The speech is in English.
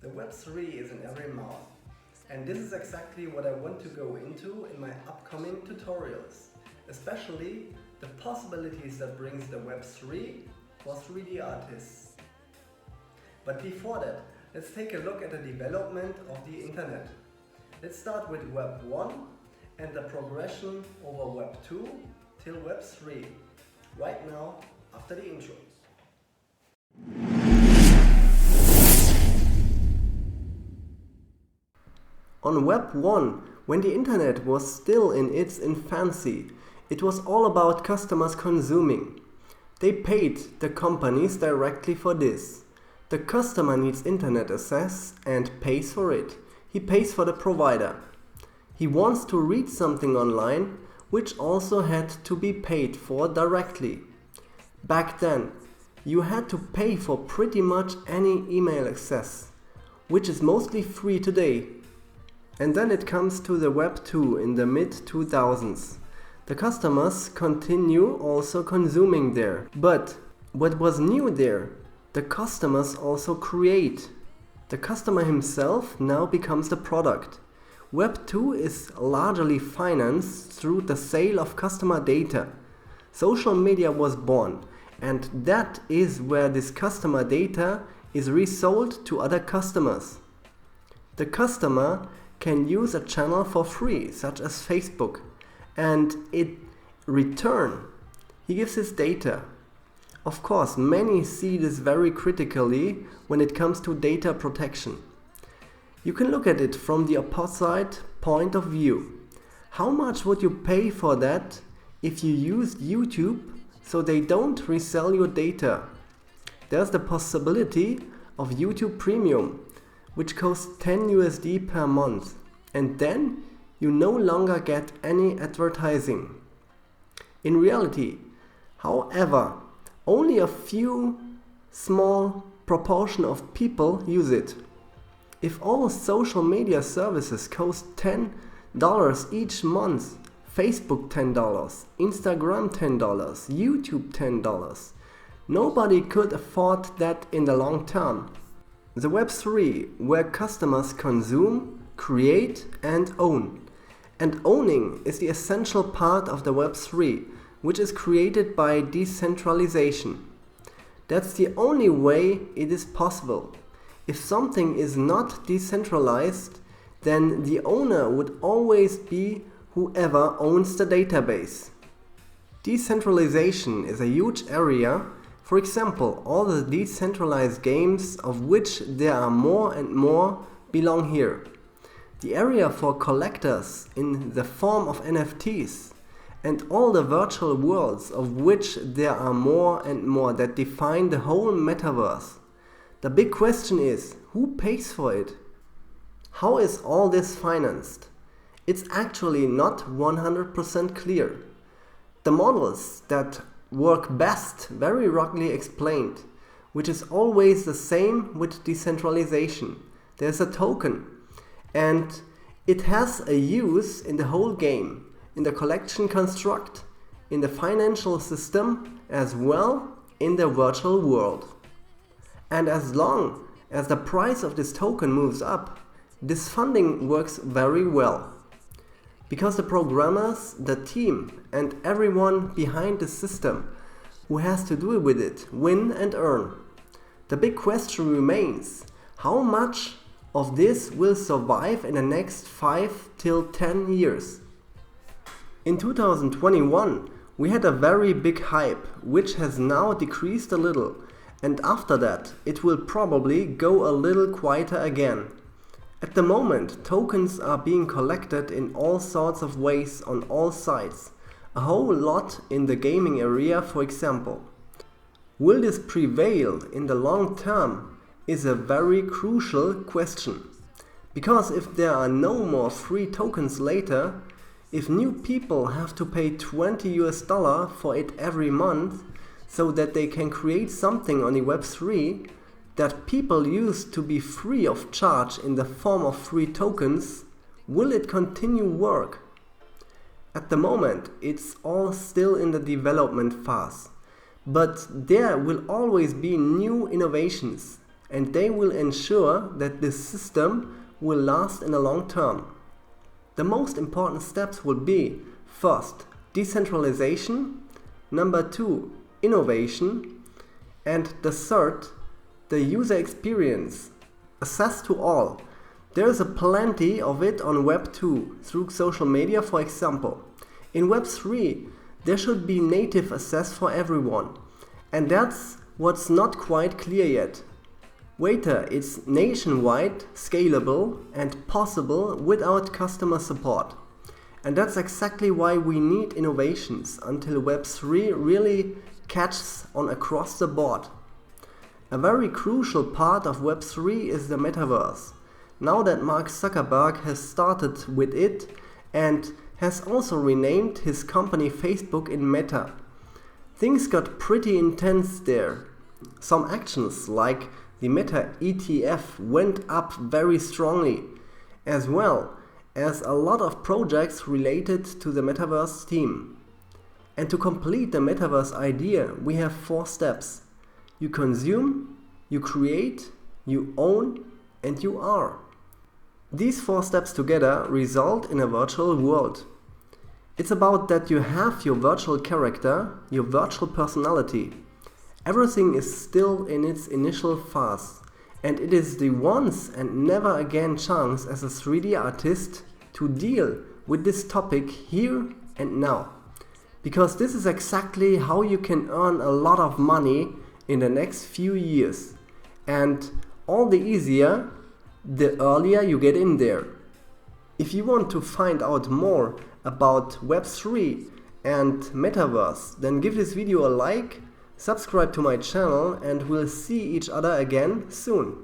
The Web3 is in every mouth, and this is exactly what I want to go into in my upcoming tutorials, especially the possibilities that brings the Web3 for 3D artists. But before that, let's take a look at the development of the internet. Let's start with web1 and the progression over web2 till web3, right now after the intro. On Web 1, when the internet was still in its infancy, it was all about customers consuming. They paid the companies directly for this. The customer needs internet access and pays for it. He pays for the provider. He wants to read something online, which also had to be paid for directly. Back then, you had to pay for pretty much any email access, which is mostly free today. And then it comes to the Web 2 in the mid-2000s. The customers continue also consuming there. But what was new there? The customers also create. The customer himself now becomes the product. Web 2 is largely financed through the sale of customer data. Social media was born, and that is where this customer data is resold to other customers. The customer can use a channel for free, such as Facebook, and in return he gives his data. Of course, many see this very critically when it comes to data protection. You can look at it from the opposite point of view. How much would you pay for that if you used YouTube so they don't resell your data? There's the possibility of YouTube Premium, which costs 10 USD per month, and then you no longer get any advertising. In reality, however, only a few small proportion of people use it. If all social media services cost $10 each month, Facebook $10, Instagram $10, YouTube $10, nobody could afford that in the long term. The Web 3, where customers consume, create and own. And owning is the essential part of the Web 3, which is created by decentralization. That's the only way it is possible. If something is not decentralized, then the owner would always be whoever owns the database. Decentralization is a huge area. For example, all the decentralized games, of which there are more and more, belong here. The area for collectors in the form of NFTs, and all the virtual worlds, of which there are more and more, that define the whole metaverse. The big question is, who pays for it? How is all this financed? It's actually not 100% clear. The models that work best very roughly explained, which is always the same with decentralization. There's a token, and it has a use in the whole game, in the collection construct, in the financial system, as well in the virtual world. And as long as the price of this token moves up, this funding works very well. Because the programmers, the team, and everyone behind the system who has to do with it win and earn. The big question remains, how much of this will survive in the next 5 till 10 years? In 2021, we had a very big hype, which has now decreased a little, and after that it will probably go a little quieter again. At the moment, tokens are being collected in all sorts of ways on all sides, a whole lot in the gaming area, for example. Will this prevail in the long term is a very crucial question. Because if there are no more free tokens later, if new people have to pay $20 for it every month so that they can create something on the Web 3 that people used to be free of charge in the form of free tokens, will it continue work? At the moment, it's all still in the development phase, but there will always be new innovations, and they will ensure that this system will last in the long term. The most important steps will be: first, decentralization, number 2, innovation, and the third, the user experience, access to all. There is a plenty of it on web2 through social media, for example. In web3, there should be native access for everyone, and that's what's not quite clear yet. Waiter, it's nationwide, scalable, and possible without customer support. And that's exactly why we need innovations until Web3 really catches on across the board. A very crucial part of Web3 is the metaverse. Now that Mark Zuckerberg has started with it and has also renamed his company Facebook in Meta. Things got pretty intense there. Some actions like the Meta ETF went up very strongly, as well as a lot of projects related to the metaverse team. And to complete the metaverse idea, we have 4 steps. You consume, you create, you own, and you are. These 4 steps together result in a virtual world. It's about that you have your virtual character, your virtual personality. Everything is still in its initial phase, and it is the once and never again chance as a 3D artist to deal with this topic here and now. Because this is exactly how you can earn a lot of money in the next few years. And all the easier, the earlier you get in there. If you want to find out more about Web3 and Metaverse, then give this video a like, subscribe to my channel, and we'll see each other again soon.